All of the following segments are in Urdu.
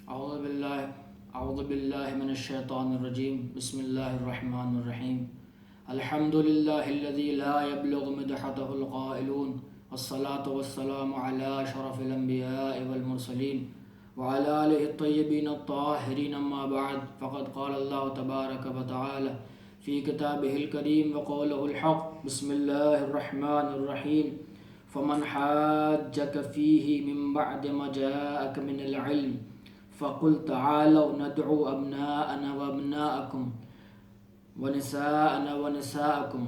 اعوذ باللہ من الشیطان الرجیم بسم اللہ الرحمن الرحیم الحمد للہ الذی لا یبلغ مدحتہ القائلون والصلاة والسلام علی شرف الانبیاء والمرسلین وعلى آلہ الطیبین الطاہرین اما بعد فقد قال اللہ تبارک وتعالی فی کتابہ الکریم وقولہ الحق بسم اللہ الرحمن الرحیم فمن حاجک فیہ من بعد ما جاءک من العلم فقل تعالوا ندعو أبناءنا وأبناءكم ونساءنا ونساءكم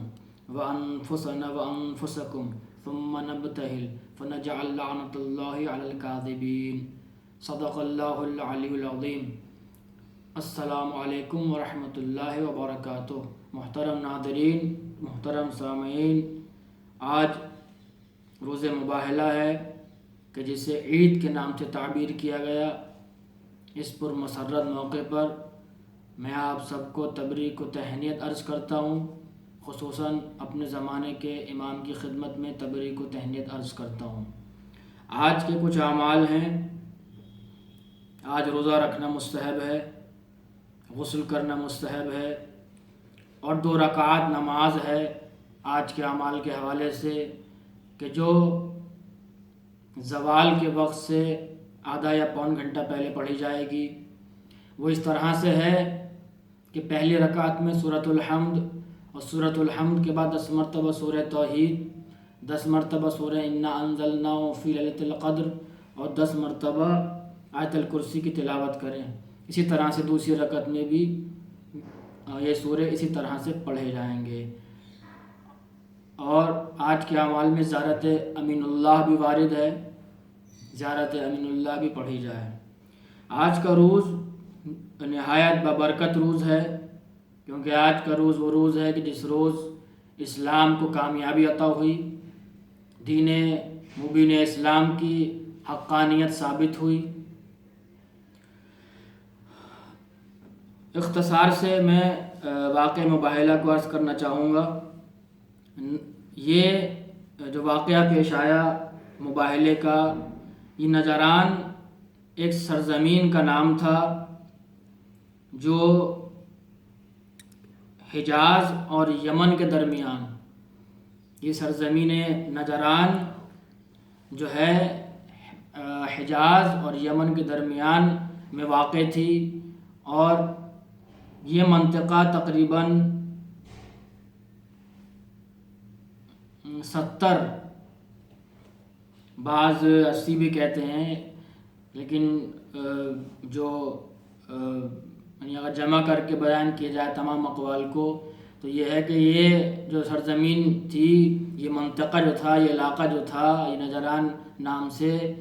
وأنفسنا وأنفسكم ثم نبتهل فنجعل لعنة الله على الكاذبين صدق الله العلي العظيم. السلام علیکم ورحمۃ اللہ وبرکاتہ. محترم ناظرین، محترم سامعین، آج روز مباہلہ ہے کہ جسے عید کے نام سے تعبیر کیا گیا. اس پر مسرت موقع پر میں آپ سب کو تبریک و تہنیت عرض کرتا ہوں. خصوصاً اپنے زمانے کے امام کی خدمت میں تبریک و تہنیت عرض کرتا ہوں. آج کے کچھ اعمال ہیں. آج روزہ رکھنا مستحب ہے، غسل کرنا مستحب ہے، اور 2 رکعات نماز ہے آج کے اعمال کے حوالے سے کہ جو زوال کے وقت سے آدھا یا پون گھنٹہ پہلے پڑھی جائے گی. وہ اس طرح سے ہے کہ پہلی رکعت میں سورۃ الحمد، اور سورۃ الحمد کے بعد 10 مرتبہ سورہ توحید، 10 مرتبہ سورہ انا انزلناہ فی لیلۃ القدر، اور 10 مرتبہ آیت الکرسی کی تلاوت کریں. اسی طرح سے دوسری رکعت میں بھی یہ سورے اسی طرح سے پڑھے جائیں گے. اور آج کے اعمال میں زیارت امین اللہ بھی وارد ہے، زیارت امین اللہ بھی پڑھی جائے. آج کا روز نہایت ببرکت روز ہے، کیونکہ آج کا روز وہ روز ہے کہ جس روز اسلام کو کامیابی عطا ہوئی، دین مبین اسلام کی حقانیت ثابت ہوئی. اختصار سے میں واقعہ مباہلہ کو عرض کرنا چاہوں گا. یہ جو واقعہ پیش آیا مباہلے کا، یہ نجران ایک سرزمین کا نام تھا جو حجاز اور یمن کے درمیان، یہ سرزمین نجران جو ہے حجاز اور یمن کے درمیان میں واقع تھی. اور یہ منطقہ تقریباً 70، بعض 80 بھی کہتے ہیں، لیکن جو یعنی اگر جمع کر کے بیان کیا جائے تمام اقوال کو تو یہ ہے کہ یہ جو سرزمین تھی، یہ منطقہ جو تھا، یہ علاقہ جو تھا، یہ نجران نام سے،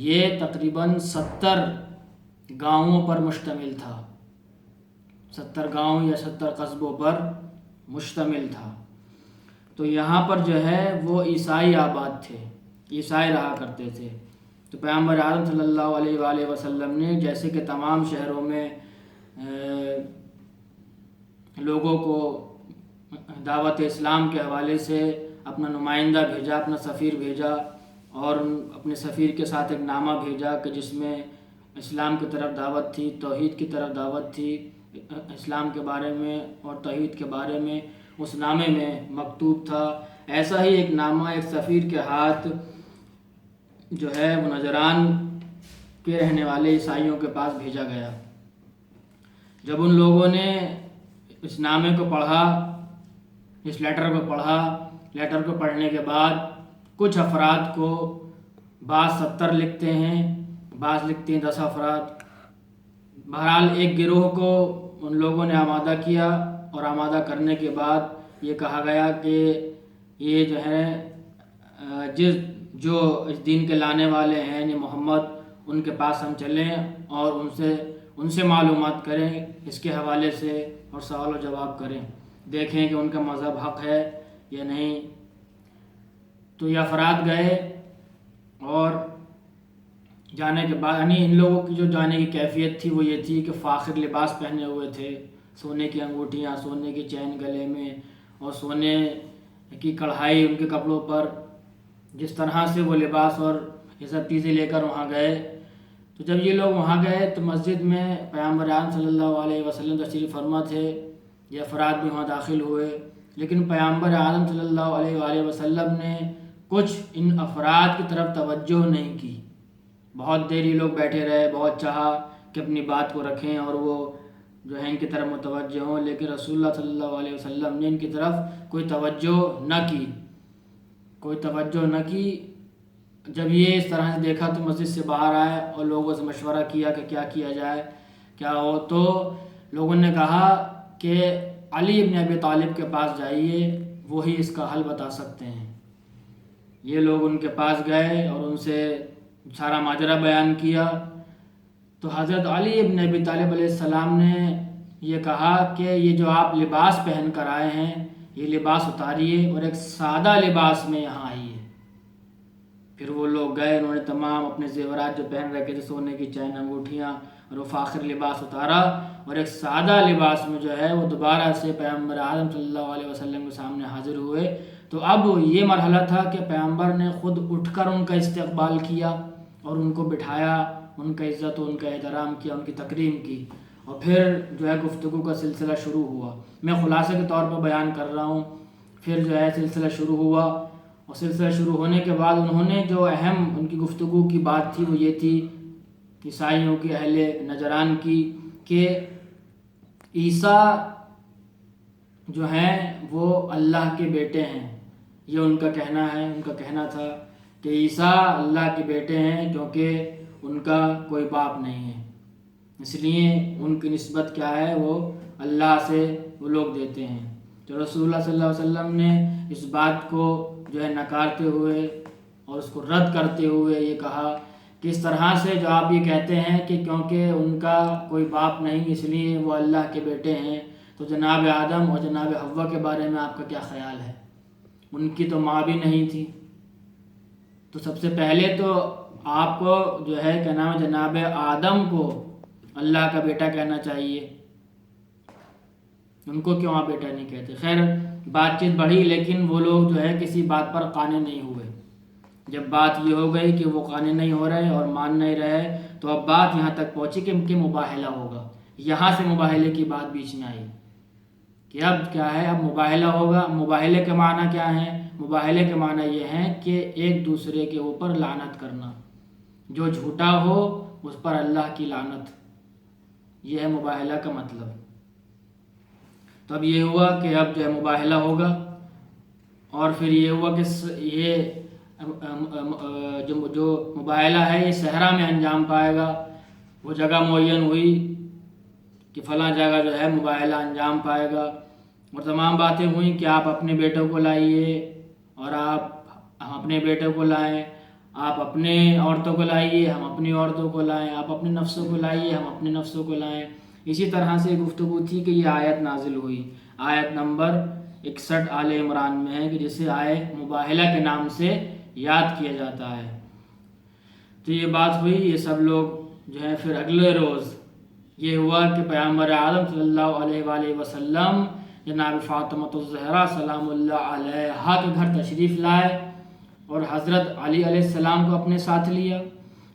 یہ تقریباً 70 گاؤں پر مشتمل تھا. 70 گاؤں یا 70 قصبوں پر مشتمل تھا. تو یہاں پر جو ہے وہ عیسائی آباد تھے، عیسائی رہا کرتے تھے. تو پیغمبر اعظم صلی اللہ علیہ وآلہ وسلم نے جیسے کہ تمام شہروں میں لوگوں کو دعوت اسلام کے حوالے سے اپنا نمائندہ بھیجا، اپنا سفیر بھیجا، اور اپنے سفیر کے ساتھ ایک نامہ بھیجا کہ جس میں اسلام کی طرف دعوت تھی، توحید کی طرف دعوت تھی، اسلام کے بارے میں اور توحید کے بارے میں اس نامے میں مکتوب تھا. ایسا ہی ایک نامہ ایک سفیر کے ہاتھ جو ہے وہ نجران کے رہنے والے عیسائیوں کے پاس بھیجا گیا. جب ان لوگوں نے اس نامے کو پڑھا، اس لیٹر کو پڑھا، لیٹر کو پڑھنے کے بعد کچھ افراد کو، بعض 70 لکھتے ہیں، بعض لکھتے ہیں 10 افراد، بہرحال ایک گروہ کو ان لوگوں نے آمادہ کیا، اور آمادہ کرنے کے بعد یہ کہا گیا کہ یہ جو ہے جو اس دین کے لانے والے ہیں یعنی محمد، ان کے پاس ہم چلیں اور ان سے معلومات کریں اس کے حوالے سے، اور سوال و جواب کریں، دیکھیں کہ ان کا مذہب حق ہے یا نہیں. تو یہ افراد گئے، اور جانے کے بعد یعنی ان لوگوں کی جو جانے کی کیفیت تھی وہ یہ تھی کہ فاخر لباس پہنے ہوئے تھے، سونے کی انگوٹھیاں، سونے کی چین گلے میں، اور سونے کی کڑھائی ان کے کپڑوں پر. جس طرح سے وہ لباس اور یہ سب چیزیں لے کر وہاں گئے تو جب یہ لوگ وہاں گئے تو مسجد میں پیغمبر اعظم صلی اللہ علیہ وسلم تشریف فرما تھے، یہ افراد بھی وہاں داخل ہوئے، لیکن پیغمبر اعظم صلی اللہ علیہ وآلہ وسلم نے کچھ ان افراد کی طرف توجہ نہیں کی۔ بہت دیر یہ لوگ بیٹھے رہے، بہت چاہا کہ اپنی بات کو رکھیں اور وہ جو ہے ان کی طرف متوجہ ہوں، لیکن رسول اللہ صلی اللہ علیہ وسلم نے ان کی طرف کوئی توجہ نہ کی۔ جب یہ اس طرح سے دیکھا تو مسجد سے باہر آئے اور لوگوں سے مشورہ کیا کہ کیا کیا جائے، کیا ہو۔ تو لوگوں نے کہا کہ علی ابن ابی طالب کے پاس جائیے، وہی اس کا حل بتا سکتے ہیں۔ یہ لوگ ان کے پاس گئے اور ان سے سارا ماجرا بیان کیا، تو حضرت علی ابن ابی طالب علیہ السلام نے یہ کہا کہ یہ جو آپ لباس پہن کر آئے ہیں، یہ لباس اتاریے اور ایک سادہ لباس میں یہاں آئیے۔ پھر وہ لوگ گئے، انہوں نے تمام اپنے زیورات جو پہن رکھے تھے، سونے کی چین، انگوٹھیاں اور وہ فاخر لباس اتارا، اور ایک سادہ لباس میں جو ہے وہ دوبارہ سے پیغمبر اعظم صلی اللہ علیہ وسلم کے سامنے حاضر ہوئے۔ تو اب یہ مرحلہ تھا کہ پیغمبر نے خود اٹھ کر ان کا استقبال کیا اور ان کو بٹھایا، ان کا عزت و ان کا احترام کیا، ان کی تکریم کی، اور پھر جو ہے گفتگو کا سلسلہ شروع ہوا۔ میں خلاصے کے طور پر بیان کر رہا ہوں۔ پھر جو ہے سلسلہ شروع ہوا، اور سلسلہ شروع ہونے کے بعد انہوں نے جو اہم ان کی گفتگو کی بات تھی وہ یہ تھی، عیسائیوں کی، اہل نجران کی، کہ عیسیٰ جو ہیں وہ اللہ کے بیٹے ہیں۔ یہ ان کا کہنا ہے، ان کا کہنا تھا کہ عیسیٰ اللہ کے بیٹے ہیں کیونکہ ان کا کوئی باپ نہیں ہے، اس لیے ان کی نسبت کیا ہے، وہ اللہ سے وہ لوگ دیتے ہیں۔ تو رسول اللہ صلی اللہ علیہ وسلم نے اس بات کو جو ہے نکارتے ہوئے اور اس کو رد کرتے ہوئے یہ کہا کہ اس طرح سے جو آپ یہ کہتے ہیں کہ کیونکہ ان کا کوئی باپ نہیں اس لیے وہ اللہ کے بیٹے ہیں، تو جناب آدم اور جناب حوا کے بارے میں آپ کا کیا خیال ہے؟ ان کی تو ماں بھی نہیں تھی۔ تو سب سے پہلے تو آپ کو جو ہے کیا نام ہے، جناب آدم کو اللہ کا بیٹا کہنا چاہیے، ان کو کیوں آپ بیٹا نہیں کہتے؟ خیر بات چیت بڑھی، لیکن وہ لوگ جو ہے کسی بات پر قانع نہیں ہوئے۔ جب بات یہ ہو گئی کہ وہ قانع نہیں ہو رہے اور مان نہیں رہے، تو اب بات یہاں تک پہنچی کہ مباہلہ ہوگا۔ یہاں سے مباہلے کی بات بیچ میں آئی کہ اب کیا ہے، اب مباہلہ ہوگا۔ مباہلے کے معنی کیا ہیں؟ مباہلے کے معنی یہ ہیں کہ ایک دوسرے کے اوپر لعنت کرنا، جو جھوٹا ہو اس پر اللہ کی لعنت، یہ ہے مباہلہ کا مطلب۔ تو اب یہ ہوا کہ اب جو ہے مباہلہ ہوگا، اور پھر یہ ہوا کہ یہ جو مباہلہ ہے یہ صحرا میں انجام پائے گا۔ وہ جگہ معین ہوئی کہ فلاں جگہ جو ہے مباہلہ انجام پائے گا، اور تمام باتیں ہوئیں کہ آپ اپنے بیٹوں کو لائیے اور ہم اپنے بیٹوں کو لائیں، آپ اپنے عورتوں کو لائیے، ہم اپنی عورتوں کو لائیں، آپ اپنے نفسوں کو لائیے، ہم اپنے نفسوں کو لائیں۔ اسی طرح سے گفتگو تھی کہ یہ آیت نازل ہوئی، آیت نمبر 61 آل عمران میں ہے، کہ جسے آیت مباہلہ کے نام سے یاد کیا جاتا ہے۔ تو یہ بات ہوئی، یہ سب لوگ جو ہیں پھر اگلے روز یہ ہوا کہ پیغمبر اعظم صلی اللہ علیہ وآلہ وسلم جناب فاطمہ الزہرا سلام اللہ علیہا کے گھر تشریف لائے، اور حضرت علی علیہ السلام کو اپنے ساتھ لیا،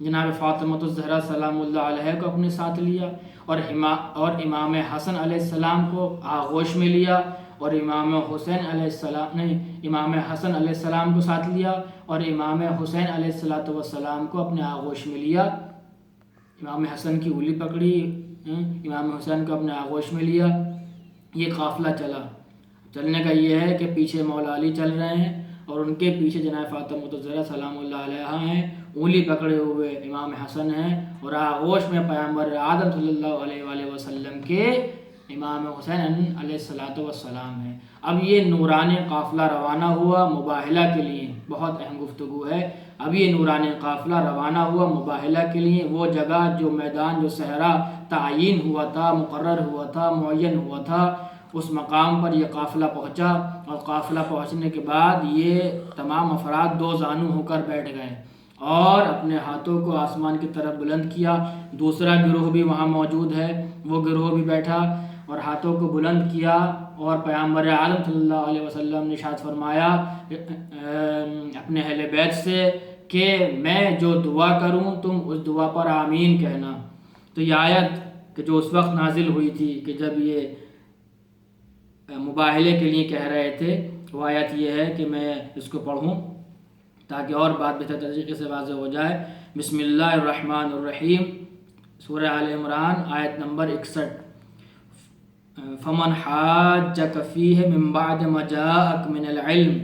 جناب فاطمہ الزہرا سلام اللہ علیہ کو اپنے ساتھ لیا، اور امام حسن علیہ السلام کو آغوش میں لیا، اور امام حسن علیہ السلام کو ساتھ لیا، اور امام حسین علیہ السلام کو اپنے آغوش میں لیا۔ امام حسن کی انگلی پکڑی، امام حسین کو اپنے آغوش میں لیا۔ یہ قافلہ چلا، چلنے کا یہ ہے کہ پیچھے مولا علی چل رہے ہیں اور ان کے پیچھے جناب فاطمہ الزہرا سلام اللہ علیہا ہیں، انگلی پکڑے ہوئے امام حسن ہیں، اور آغوش میں پیغمبر اعظم صلی اللہ علیہ وآلہ وسلم کے امام حسین علیہ السلام ہیں۔ اب یہ نورانی قافلہ روانہ ہوا مباہلہ کے لیے، بہت اہم گفتگو ہے۔ اب یہ نورانی قافلہ روانہ ہوا مباہلہ کے لیے، وہ جگہ جو میدان جو صحرا تعین ہوا تھا، مقرر ہوا تھا، معین ہوا تھا، اس مقام پر یہ قافلہ پہنچا، اور قافلہ پہنچنے کے بعد یہ تمام افراد دو زانو ہو کر بیٹھ گئے اور اپنے ہاتھوں کو آسمان کی طرف بلند کیا۔ دوسرا گروہ بھی وہاں موجود ہے، وہ گروہ بھی بیٹھا اور ہاتھوں کو بلند کیا، اور پیغمبر عالم صلی اللہ علیہ وسلم نے ارشاد فرمایا اپنے اہل بیت سے کہ میں جو دعا کروں تم اس دعا پر آمین کہنا۔ تو یہ آیت کہ جو اس وقت نازل ہوئی تھی کہ جب یہ مباہلے کے لیے کہہ رہے تھے، وہ آیت یہ ہے کہ میں اس کو پڑھوں تاکہ اور بات بہتر طریقے سے واضح ہو جائے۔ بسم اللہ الرحمن الرحیم، سورہ آل عمران آیت نمبر 61۔ فمن حاجک فیہ من بعد ما جاءک من العلم،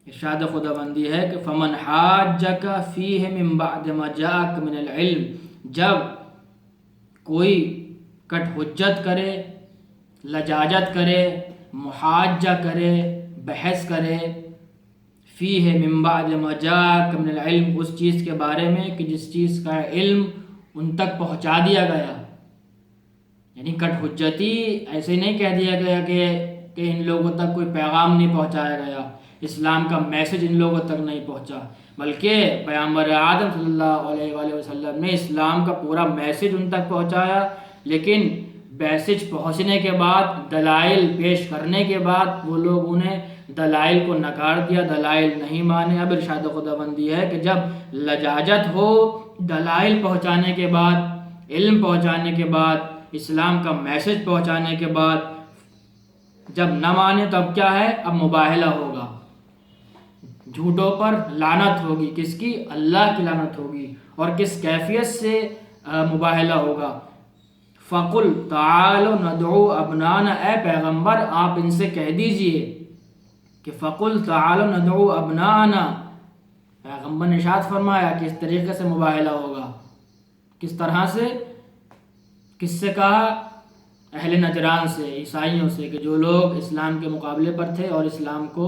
ارشاد خداوندی ہے کہ فمن حاجک فیہ من بعد ما جاءک من العلم، جب کوئی کٹ حجت کرے، لجاجت کرے، محاجہ کرے، بحث کرے، فیہ من بعد ما جاءک من العلم، اس چیز کے بارے میں کہ جس چیز کا علم ان تک پہنچا دیا گیا۔ یعنی کٹ حجتی ایسے نہیں کہہ دیا گیا کہ ان لوگوں تک کوئی پیغام نہیں پہنچایا گیا، اسلام کا میسج ان لوگوں تک نہیں پہنچا، بلکہ پیغمبر اعظم صلی اللہ علیہ وآلہ وسلم نے اسلام کا پورا میسج ان تک پہنچایا، لیکن میسج پہنچنے کے بعد، دلائل پیش کرنے کے بعد وہ لوگ انہیں دلائل کو نکار دیا، دلائل نہیں مانے۔ اب ارشاد خداوندی ہے کہ جب لجاجت ہو، دلائل پہنچانے کے بعد، علم پہنچانے کے بعد، اسلام کا میسج پہنچانے کے بعد جب نہ مانے تو اب کیا ہے؟ اب مباہلہ ہوگا، جھوٹوں پر لعنت ہوگی۔ کس کی؟ اللہ کی لعنت ہوگی۔ اور کس کیفیت سے مباہلہ ہوگا؟ فَقُلْ تَعَالَوْا نَدْعُو أَبْنَاءَنَا، اے پیغمبر آپ ان سے کہہ دیجئے کہ فَقُلْ تَعَالَوْا نَدْعُو أَبْنَاءَنَا، پیغمبر نے ارشاد فرمایا کہ اس طریقے سے مباہلہ ہوگا۔ کس طرح سے؟ کس سے کہا؟ اہل نجران سے، عیسائیوں سے، کہ جو لوگ اسلام کے مقابلے پر تھے اور اسلام کو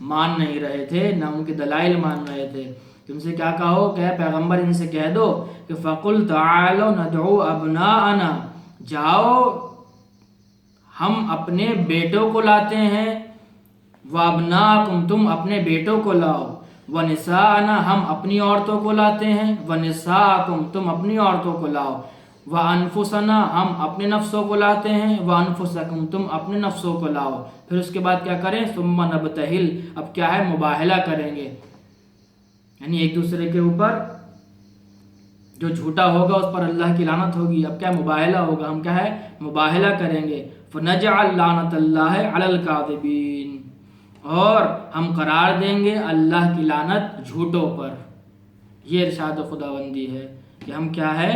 مان نہیں رہے تھے، نہ ان کے دلائل مان رہے تھے۔ تم سے کیا کہو کہ اے پیغمبر ان سے کہہ دو کہ فَقُلْ تَعَالَوْا نَدْعُو أَبْنَاءَنَا، جاؤ ہم اپنے بیٹوں کو لاتے ہیں، وَأَبْنَاءَكُمْ، تم اپنے بیٹوں کو لاؤ، وَنِسَاءَنَا، ہم اپنی عورتوں کو لاتے ہیں، وَنِسَاءَكُمْ، تم اپنی عورتوں کو لاؤ، وَأَنفُسَنَا، ہم اپنے نفسوں کو لاتے ہیں، وَأَنفُسَكُمْ، تم اپنے نفسوں کو لاؤ۔ پھر اس کے بعد کیا کریں؟ ثُمَّ نَبْتَهِلْ، اب کیا ہے؟ مباہلہ کریں گے، یعنی ایک دوسرے کے اوپر جو جھوٹا ہوگا اس پر اللہ کی لعنت ہوگی۔ اب کیا مباہلہ ہوگا، ہم کیا ہے؟ مباہلہ کریں گے۔ فَنَجْعَلْ لَعْنَةَ اللَّهِ عَلَى الْكَاذِبِينَ، اور ہم قرار دیں گے اللہ کی لعنت جھوٹوں پر۔ یہ ارشاد خداوندی ہے کہ ہم کیا ہے؟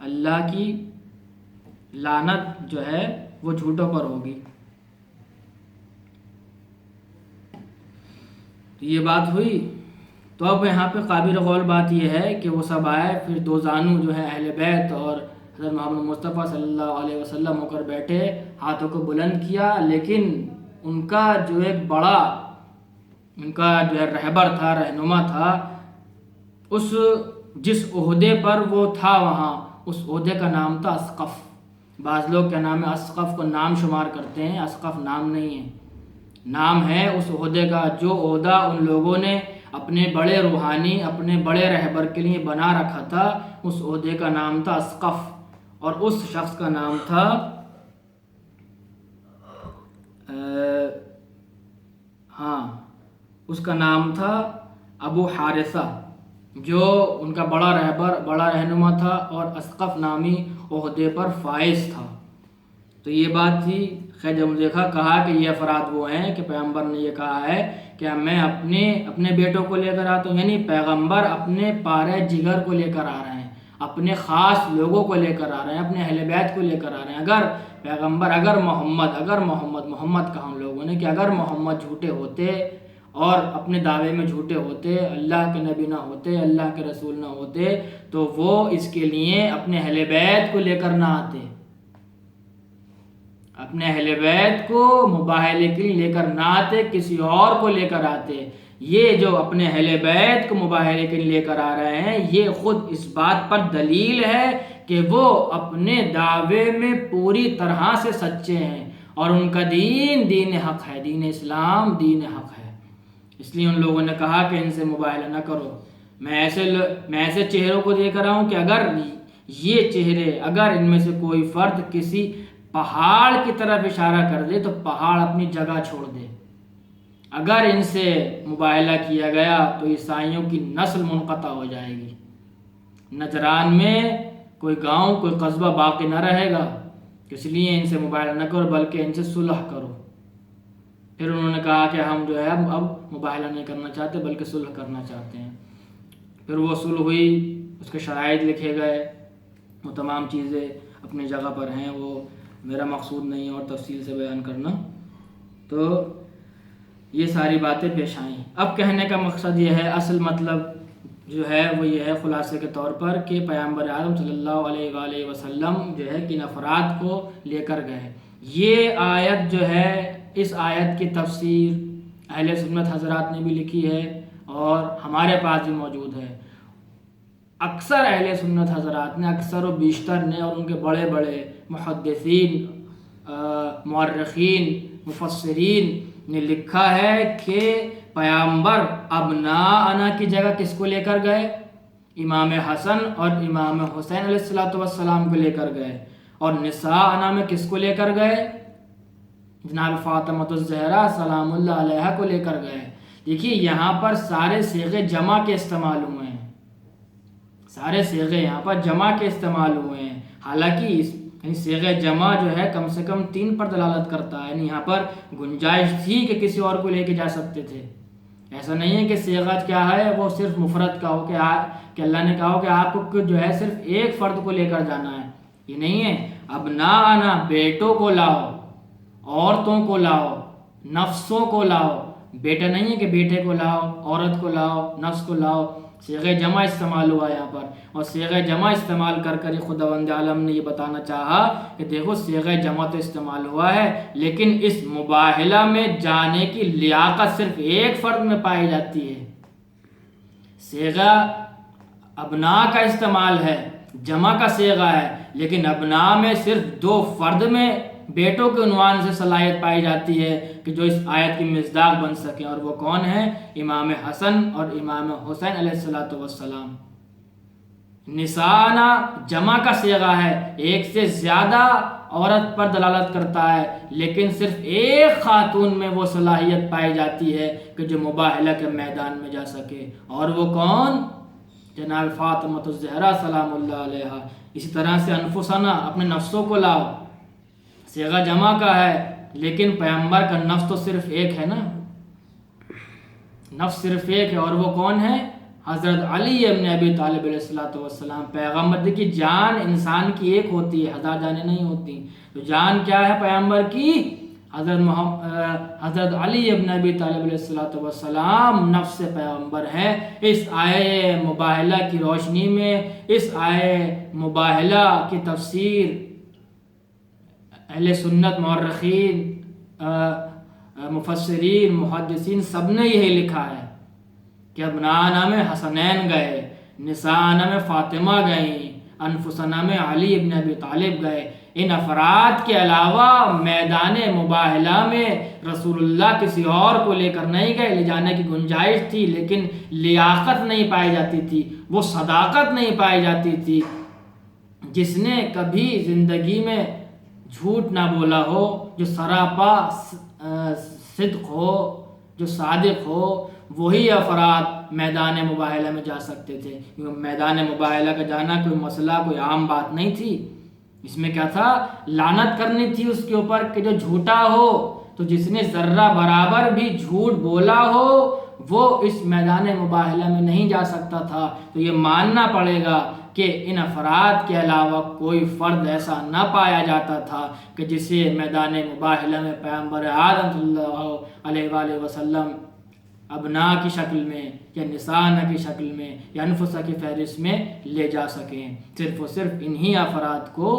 اللہ کی لعنت جو ہے وہ جھوٹوں پر ہوگی۔ تو یہ بات ہوئی۔ تو اب یہاں پہ قابل غور بات یہ ہے کہ وہ سب آئے، پھر دو زانو جو ہے اہل بیت اور حضرت محمد مصطفیٰ صلی اللہ علیہ وسلم ہو کر بیٹھے، ہاتھوں کو بلند کیا، لیکن ان کا جو ایک بڑا، ان کا جو ہے رہبر تھا، رہنما تھا، جس عہدے پر وہ تھا وہاں، اس عہدے کا نام تھا اسقف۔ بعض لوگ کیا نام ہے؟ اسقف کو نام شمار کرتے ہیں، اسقف نام نہیں ہے، نام ہے اس عہدے کا۔ جو عہدہ ان لوگوں نے اپنے بڑے روحانی، اپنے بڑے رہبر کے لیے بنا رکھا تھا، اس عہدے کا نام تھا اسقف، اور اس شخص کا نام تھا اس کا نام تھا ابو حارثہ، جو ان کا بڑا رہبر، بڑا رہنما تھا، اور اسقف نامی عہدے پر فائز تھا۔ تو یہ بات تھی۔ خیر جب دیکھا، کہا کہ یہ افراد وہ ہیں کہ پیغمبر نے یہ کہا ہے کہ میں اپنے بیٹوں کو لے کر آتا ہوں، یعنی پیغمبر اپنے پارے جگر کو لے کر آ رہے ہیں، اپنے خاص لوگوں کو لے کر آ رہے ہیں، اپنے اہل بیت کو لے کر آ رہے ہیں۔ اگر پیغمبر، اگر محمد کہا ان لوگوں نے کہ اگر محمد جھوٹے ہوتے اور اپنے دعوے میں جھوٹے ہوتے، اللہ کے نبی نہ ہوتے، اللہ کے رسول نہ ہوتے، تو وہ اس کے لیے اپنے اہل بیت کو لے کر نہ آتے، اپنے اہل بیت کو مباہلے کے لیے لے کر نہ آتے، کسی اور کو لے کر آتے۔ یہ جو اپنے اہل بیت کو مباہلے کے لیے لے کر آ رہے ہیں، یہ خود اس بات پر دلیل ہے کہ وہ اپنے دعوے میں پوری طرح سے سچے ہیں، اور ان کا دین حق ہے، دین اسلام دین حق ہے۔ اس لیے ان لوگوں نے کہا کہ ان سے مباہلہ نہ کرو۔ میں ایسے چہروں کو دیکھ رہا ہوں کہ اگر یہ چہرے، اگر ان میں سے کوئی فرد کسی پہاڑ کی طرف اشارہ کر دے تو پہاڑ اپنی جگہ چھوڑ دے۔ اگر ان سے مباہلہ کیا گیا تو عیسائیوں کی نسل منقطع ہو جائے گی، نجران میں کوئی گاؤں کوئی قصبہ باقی نہ رہے گا، اس لیے ان سے مباہلہ نہ کرو بلکہ ان سے صلح کرو۔ پھر انہوں نے کہا کہ ہم جو ہے اب مباہلہ نہیں کرنا چاہتے بلکہ صلح کرنا چاہتے ہیں۔ پھر وہ صلح ہوئی، اس کے شرائط لکھے گئے، وہ تمام چیزیں اپنی جگہ پر ہیں، وہ میرا مقصود نہیں ہے اور تفصیل سے بیان کرنا، تو یہ ساری باتیں پیش آئیں۔ اب کہنے کا مقصد یہ ہے، اصل مطلب جو ہے وہ یہ ہے خلاصے کے طور پر کہ پیغمبر اعظم صلی اللہ علیہ وآلہ وسلم جو ہے کن افراد کو لے کر گئے۔ یہ آیت جو ہے، اس آیت کی تفسیر اہل سنت حضرات نے بھی لکھی ہے اور ہمارے پاس بھی موجود ہے۔ اکثر اہل سنت حضرات نے، اکثر و بیشتر نے، اور ان کے بڑے بڑے محدثین، مورخین، مفسرین نے لکھا ہے کہ پیغمبر ابناءنا کی جگہ کس کو لے کر گئے؟ امام حسن اور امام حسین علیہ السلام کو لے کر گئے، اور نساءنا میں کس کو لے کر گئے؟ جناب فاطمہ الزہرا سلام اللہ علیہا کو لے کر گئے۔ دیکھیے یہاں پر سارے صیغے جمع کے استعمال ہوئے ہیں، سارے صیغے یہاں پر جمع کے استعمال ہوئے ہیں، حالانکہ صیغہ جمع جو ہے کم سے کم 3 پر دلالت کرتا ہے، یعنی یہاں پر گنجائش تھی کہ کسی اور کو لے کے جا سکتے تھے۔ ایسا نہیں ہے کہ صیغہ کیا ہے وہ صرف مفرد کا ہو کہ اللہ نے کہا ہو کہ آپ کو جو ہے صرف ایک فرد کو لے کر جانا ہے، یہ نہیں ہے۔ ابناءنا بیٹوں کو لاؤ، عورتوں کو لاؤ، نفسوں کو لاؤ، بیٹا نہیں ہے کہ بیٹے کو لاؤ، عورت کو لاؤ، نفس کو لاؤ، صیغہ جمع استعمال ہوا یہاں پر، اور صیغہ جمع استعمال کر کر خداوند عالم نے یہ بتانا چاہا کہ دیکھو صیغہ جمع تو استعمال ہوا ہے لیکن اس مباہلہ میں جانے کی لیاقت صرف ایک فرد میں پائی جاتی ہے۔ صیغہ ابناء کا استعمال ہے، جمع کا صیغہ ہے، لیکن ابناء میں صرف 2 فرد میں بیٹوں کے عنوان سے صلاحیت پائی جاتی ہے کہ جو اس آیت کی مصداق بن سکیں، اور وہ کون ہیں؟ امام حسن اور امام حسین علیہ السلام۔ نساءنا جمع کا صیغہ ہے، ایک سے زیادہ عورت پر دلالت کرتا ہے، لیکن صرف ایک خاتون میں وہ صلاحیت پائی جاتی ہے کہ جو مباہلہ کے میدان میں جا سکے، اور وہ کون؟ جناب فاطمہ الزہرا سلام اللہ علیہا۔ اسی طرح سے انفسنا، اپنے نفسوں کو لاؤ، صیغہ جمع کا ہے لیکن پیغمبر کا نفس تو صرف ایک ہے نا، نفس صرف ایک ہے، اور وہ کون ہے؟ حضرت علی ابن ابی طالب علیہ السلام۔ پیغمبر دیکھیے جان انسان کی ایک ہوتی ہے، 1000 جانیں نہیں ہوتی، تو جان کیا ہے پیغمبر کی؟ حضرت علی ابن ابی طالب علیہ السلام نفس پیغمبر ہے۔ اس آیے مباہلہ کی روشنی میں، اس آیے مباہلہ کی تفسیر اہل سنت، مورخین، مفسرین، محدثین سب نے یہی لکھا ہے کہ ابناءنا میں حسنین گئے، نساءنا میں فاطمہ گئیں، انفسنا میں علی ابن ابی طالب گئے۔ ان افراد کے علاوہ میدان مباہلہ میں رسول اللہ کسی اور کو لے کر نہیں گئے، لے جانے کی گنجائش تھی لیکن لیاقت نہیں پائی جاتی تھی، وہ صداقت نہیں پائی جاتی تھی۔ جس نے کبھی زندگی میں جھوٹ نہ بولا ہو، جو سراپا صدق ہو، جو صادق ہو، وہی افراد میدان مباہلہ میں جا سکتے تھے، کیونکہ میدان مباہلہ کا جانا کوئی مسئلہ، کوئی عام بات نہیں تھی۔ اس میں کیا تھا؟ لعنت کرنی تھی اس کے اوپر کہ جو جھوٹا ہو، تو جس نے ذرہ برابر بھی جھوٹ بولا ہو وہ اس میدان مباہلہ میں نہیں جا سکتا تھا۔ تو یہ ماننا پڑے گا کہ ان افراد کے علاوہ کوئی فرد ایسا نہ پایا جاتا تھا کہ جسے میدان مباہلہ میں پیغمبر اعظم صلی اللہ علیہ وآلہ وسلم ابناء کی شکل میں یا نساء کی شکل میں یا انفسا کی فہرست میں لے جا سکیں۔ صرف و صرف انہی افراد کو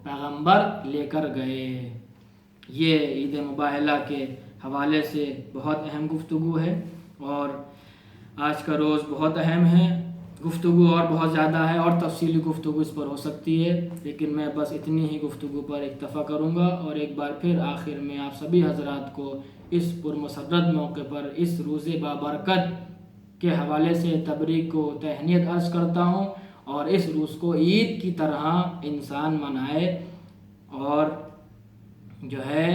پیغمبر لے کر گئے۔ یہ عید مباہلہ کے حوالے سے بہت اہم گفتگو ہے، اور آج کا روز بہت اہم ہے۔ گفتگو اور بہت زیادہ ہے اور تفصیلی گفتگو اس پر ہو سکتی ہے، لیکن میں بس اتنی ہی گفتگو پر اکتفا کروں گا، اور ایک بار پھر آخر میں آپ سبھی حضرات کو اس پرمسرت موقع پر اس روز بابرکت کے حوالے سے تبریک کو تہنیت عرض کرتا ہوں، اور اس روز کو عید کی طرح انسان منائے، اور جو ہے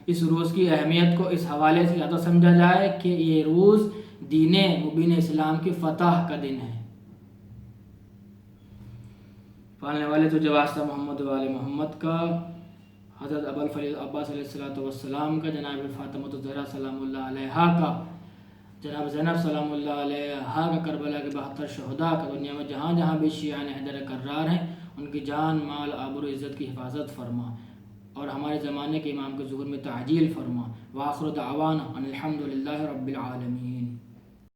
اس روز کی اہمیت کو اس حوالے سے زیادہ سمجھا جائے کہ یہ روز دین مبین اسلام کی فتح کا دن ہے۔ پالنے والے تو جواسطہ محمد وآل محمد کا، حضرت ابوالفضل عباس علیہ السلام کا، جناب فاطمہ الزہرا سلام اللہ علیہا کا، جناب زینب سلام اللہ علیہا کا، کربلا کے 72 شہداء کا، دنیا میں جہاں جہاں بھی شیعان حیدر قرار ہیں ان کی جان مال آبرو عزت کی حفاظت فرما، اور ہمارے زمانے کے امام کے ظہور میں تعجیل فرما۔ وآخر دعوانا ان الحمد للہ رب العالمین۔